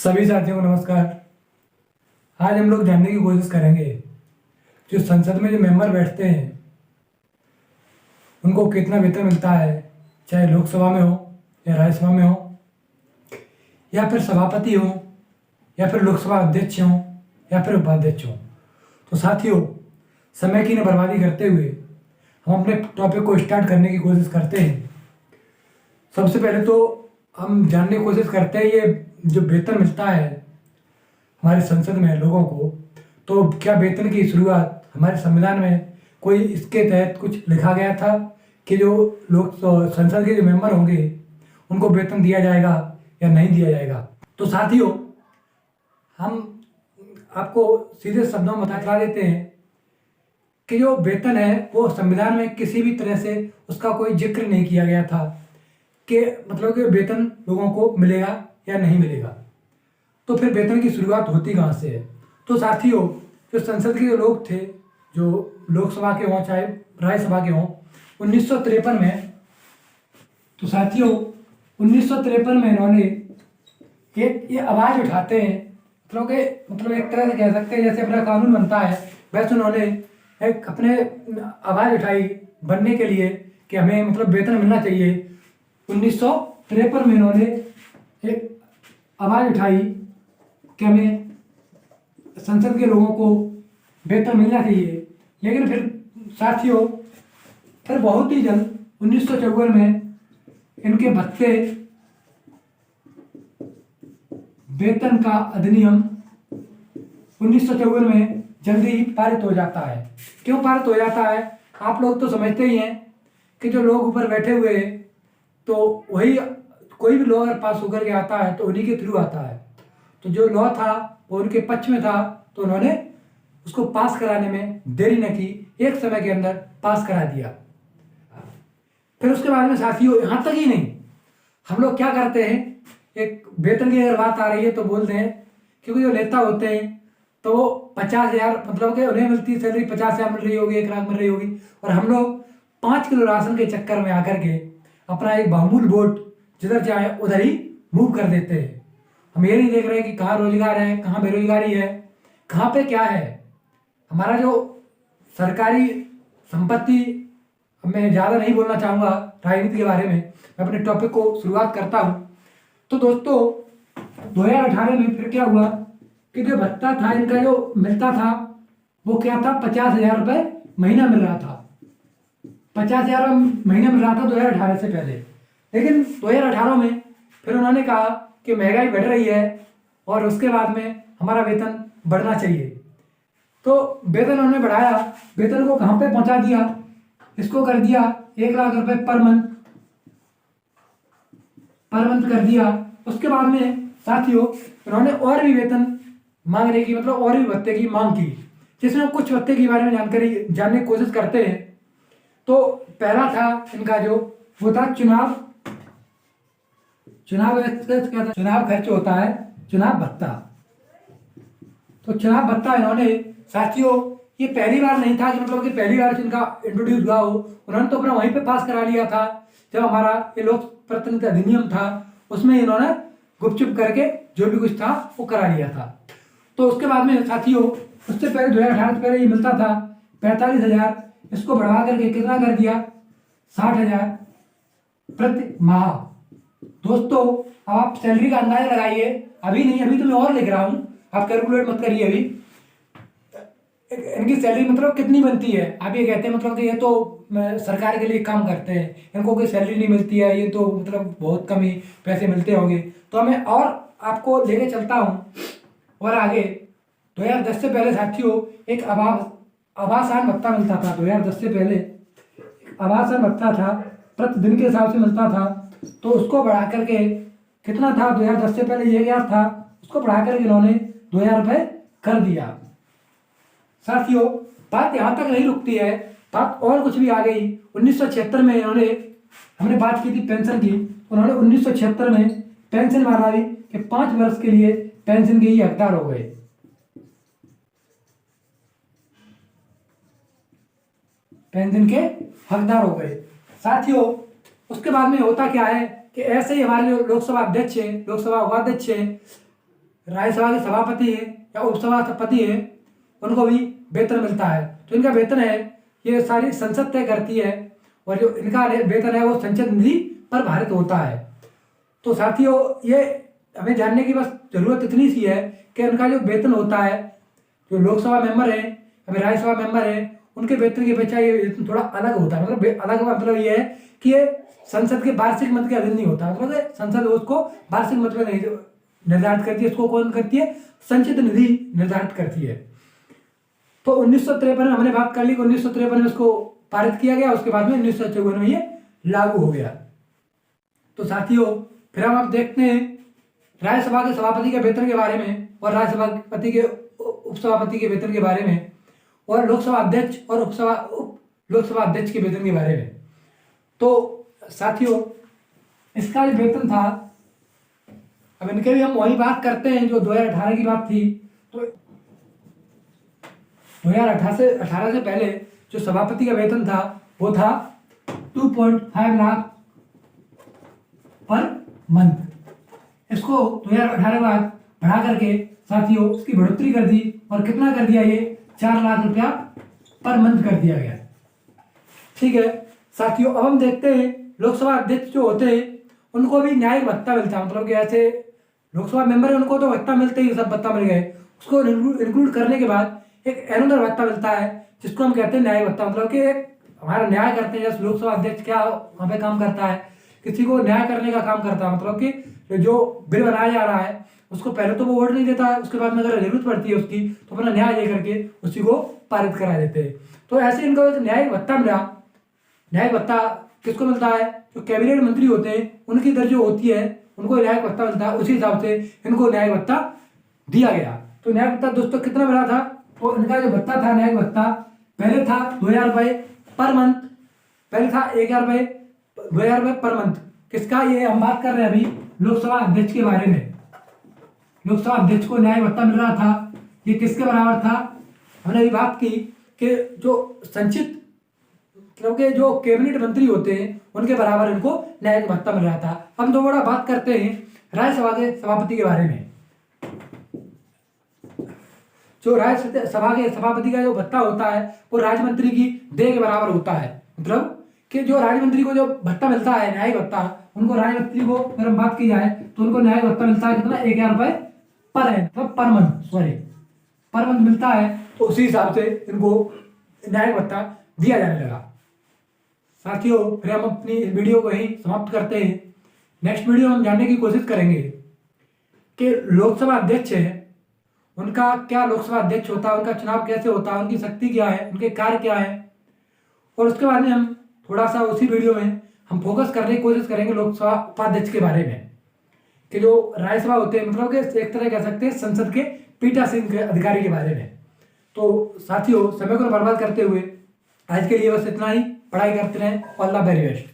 सभी साथियों को नमस्कार। आज हम लोग जानने की कोशिश करेंगे जो संसद में जो मेंबर बैठते हैं उनको कितना वेतन मिलता है, चाहे लोकसभा में हो या राज्यसभा में हो या फिर सभापति हो या फिर लोकसभा अध्यक्ष हो या फिर उपाध्यक्ष हो। तो साथियों, समय की न बर्बादी करते हुए हम अपने टॉपिक को स्टार्ट करने की कोशिश करते हैं। सबसे पहले तो हम जानने की कोशिश करते हैं ये जो वेतन मिलता है हमारे संसद में लोगों को, तो क्या वेतन की शुरुआत हमारे संविधान में कोई इसके तहत कुछ लिखा गया था कि जो लोग संसद के जो मेंबर होंगे उनको वेतन दिया जाएगा या नहीं दिया जाएगा। तो साथियों, हम आपको सीधे शब्दों में बता देते हैं कि जो वेतन है वो संविधान में किसी भी तरह से उसका कोई जिक्र नहीं किया गया था कि मतलब कि वेतन लोगों को मिलेगा या नहीं मिलेगा। तो फिर वेतन की शुरुआत होती कहाँ से है? तो साथियों, जो संसद के जो लोग थे, जो लोकसभा के हों चाहे राज्यसभा के हों, 1953 में, तो साथियों 1953 में इन्होंने ये आवाज़ उठाते हैं, मतलब एक तरह से कह सकते हैं जैसे अपना कानून बनता है वैसे उन्होंने एक अपने आवाज़ उठाई बनने के लिए कि हमें मतलब वेतन मिलना चाहिए। 1953 में इन्होंने एक आवाज़ उठाई कि हमें संसद के लोगों को वेतन मिलना चाहिए। लेकिन फिर साथियों, फिर बहुत ही जल्द 1954 में इनके भत्ते वेतन का अधिनियम 1954 में जल्दी ही पारित हो जाता है। क्यों पारित हो जाता है? आप लोग तो समझते ही हैं कि जो लोग ऊपर बैठे हुए हैं तो वही कोई भी लॉ अगर पास होकर के आता है तो उन्हीं के थ्रू आता है। तो जो लॉ था वो उनके पक्ष में था, तो उन्होंने उसको पास कराने में देरी न की, एक समय के अंदर पास करा दिया। फिर उसके बाद में साथियों, यहाँ तक ही नहीं, हम लोग क्या करते हैं, एक वेतन की अगर बात आ रही है तो बोलते हैं क्योंकि जो नेता होते हैं तो वो 50,000 मतलब कि उन्हें मिलती सैलरी 50,000 मिल रही होगी, 1 लाख मिल रही होगी, और हम लोग 5 किलो राशन के चक्कर में आकर के अपना एक बहुमूल्य वोट जिधर चाहे उधर ही मूव कर देते हैं। हम ये नहीं देख रहे कि कहाँ रोजगार है, कहाँ बेरोजगारी है, कहाँ पे क्या है। हमारा जो सरकारी संपत्ति, मैं ज़्यादा नहीं बोलना चाहूँगा राजनीति के बारे में, मैं अपने टॉपिक को शुरुआत करता हूँ। तो दोस्तों, 2018 में फिर क्या हुआ कि जो भत्ता था इनका जो मिलता था वो क्या था, 50,000 रुपये महीना मिल रहा था। 50,000 महीना मिल रहा था 2018 से पहले। लेकिन 2018 में फिर उन्होंने कहा कि महंगाई बढ़ रही है और उसके बाद में हमारा वेतन बढ़ना चाहिए। तो वेतन उन्होंने बढ़ाया, वेतन को कहाँ पे पहुँचा दिया, इसको कर दिया 1 लाख रुपए पर मंथ कर दिया। उसके बाद में साथियों उन्होंने और भी वेतन मांगने की, मतलब और भी भत्ते की मांग की, जिसमें कुछ भत्ते के बारे में जानकारी जानने की कोशिश करते हैं। तो पहला था इनका जो वो था चुनाव खर्च होता है, चुनाव भत्ता। तो चुनाव भत्ता इन्होंने साथियों, ये पहली बार नहीं था कि मतलब कि पहली बार इनका इंट्रोड्यूस हुआ हो, उन्होंने तो अपना वहीं पे पास करा लिया था जब हमारा ये लोक प्रतिनिधि अधिनियम था, उसमें इन्होंने गुपचुप करके जो भी कुछ था वो करा लिया था। तो उसके बाद में साथियों, उससे पहले 2018 से पहले ये मिलता था 45,000, इसको बढ़वा करके कितना कर दिया, 60,000 प्रति माह। दोस्तों, अब आप सैलरी का अंदाजा लगाइए, अभी नहीं, अभी तो मैं और लिख रहा हूँ, आप कैलकुलेट मत करिए। अभी इनकी सैलरी मतलब कितनी बनती है? आप ये कहते हैं मतलब कि ये तो सरकार के लिए काम करते हैं, इनको कोई सैलरी नहीं मिलती है, ये तो मतलब बहुत कम ही पैसे मिलते होंगे। तो मैं और आपको लेके चलता हूँ और आगे। 2010 से पहले साथियों एक आवासान भत्ता मिलता था। 2010 से पहले आवासन भत्ता था, प्रतिदिन के हिसाब से मिलता था। तो उसको बढ़ा करके कितना था, 2010 से पहले ये क्या था, उसको बढ़ा करके इन्होंने 2,000 रुपये कर दिया। साथियों, बात यहाँ तक नहीं रुकती है, बात और कुछ भी आ गई। 1976 में हमने बात की थी पेंशन की, उन्होंने 1976 में पेंशन बढ़ा दी कि 5 वर्ष के लिए पेंशन के ही हकदार हो गए। पेंशन के हकदार हो गए। साथियों, उसके बाद में होता क्या है कि ऐसे ही हमारे जो लोकसभा अध्यक्ष है, लोकसभा उपाध्यक्ष है, राज्यसभा के सभापति है या उपसभापति है उनको भी वेतन मिलता है। तो इनका वेतन है ये सारी संसद तय करती है और जो इनका वेतन है वो संसद निधि पर भारित होता है। तो साथियों ये हमें जानने की बस जरूरत इतनी सी है कि उनका जो वेतन होता है, जो लोकसभा मेंबर है या राज्यसभा मेंबर है, उनके वेतन की अपेक्षा ये वेतन थोड़ा अलग होता है। मतलब अलग मतलब ये है कि ये संसद के वार्षिक मत के अधीन नहीं होता। मतलब संसद उसको वार्षिक मत में नहीं निर्धारित करती है, इसको कौन करती है? संचित निधि निर्धारित करती है। तो 1953 हमने बात कर ली, 1953 में इसको पारित किया गया, उसके बाद में 1954 में ये लागू हो गया। तो साथियों फिर हम अब देखते हैं राज्यसभा के सभापति के वेतन के बारे में और राज्यसभापति के उपसभापति के वेतन के बारे में और लोकसभा अध्यक्ष और लोकसभा अध्यक्ष के वेतन के बारे में। तो साथियों इसका जो वेतन था, अब इनके भी हम वही बात करते हैं जो 2018 की बात थी। तो 2018 से पहले जो सभापति का वेतन था वो था 2.5 लाख पर मंथ। इसको 2018 के बाद बढ़ा करके साथियों उसकी बढ़ोतरी कर दी और कितना कर दिया, ये 4 लाख रुपया पर मंथ कर दिया गया। ठीक है साथियों, अब हम देखते हैं लोकसभा अध्यक्ष जो होते हैं उनको भी न्यायिक भत्ता मिलता है। मतलब कि ऐसे लोकसभा मेंबर है उनको तो भत्ता मिलते ही, सब भत्ता मिल गए, उसको इंक्लूड करने के बाद एक एनुअल भत्ता मिलता है जिसको हम कहते हैं न्यायिक भत्ता। मतलब कि एक हमारा न्याय करते हैं, जैसे लोकसभा अध्यक्ष क्या वहाँ पे काम करता है, किसी को न्याय करने का काम करता है। मतलब कि जो बिल बनाया जा रहा है उसको पहले तो वो वोट नहीं देता है, उसके बाद में अगर जरूरत पड़ती है उसकी तो अपना न्याय दे करके उसी को पारित करा देते हैं। तो ऐसे इनको एक न्यायिक भत्ता मिला। न्यायिक भत्ता किसको मिलता है? जो कैबिनेट मंत्री होते हैं उनकी दर जो होती है उनको न्यायिक भत्ता मिलता है, उसी हिसाब से इनको न्यायिक भत्ता दिया गया। तो न्यायिक भत्ता दोस्तों कितना मिला था? तो इनका जो भत्ता था न्यायिक भत्ता पहले था 2000 रुपये पर मंथ, पहले था 2000 रुपये पर मंथ। किसका? ये हम बात कर रहे हैं अभी लोकसभा अध्यक्ष के बारे में। लोकसभा अध्यक्ष को न्यायिक भत्ता मिल रहा था, ये किसके बराबर था? हमने अभी बात की कि जो संचित क्योंकि जो कैबिनेट मंत्री होते हैं उनके बराबर इनको न्यायिक भत्ता मिल रहा था। हम दोबारा बात करते हैं राज्यसभा के सभापति के बारे में। जो राज्यसभा के सभापति का जो भत्ता होता है वो राज्य मंत्री की देय के बराबर होता है। मतलब कि जो राज्य मंत्री को जो भत्ता मिलता है न्यायिक भत्ता, उनको राज्य मंत्री को अगर हम बात की जाए तो उनको न्यायिक भत्ता मिलता है कितना? 1000 रुपये पर है, मतलब पर मंथ मिलता है। तो उसी हिसाब से इनको न्यायिक भत्ता दिया जाने लगा। साथियों फिर हम अपनी वीडियो को यहीं समाप्त करते हैं। नेक्स्ट वीडियो हम जानने की कोशिश करेंगे कि लोकसभा अध्यक्ष है उनका क्या लोकसभा अध्यक्ष होता है, उनका चुनाव कैसे होता है, उनकी शक्ति क्या है, उनके कार्य क्या है, और उसके बाद में हम थोड़ा सा उसी वीडियो में हम फोकस करने की कोशिश करेंगे लोकसभा उपाध्यक्ष के बारे में कि जो राज्यसभा होते हैं, मतलब कि एक तरह कह सकते हैं संसद के पीठासीन के अधिकारी के बारे में। तो साथियों समय को बर्बाद करते हुए आज के लिए बस इतना ही। पढ़ाई करते रहें। All the very best.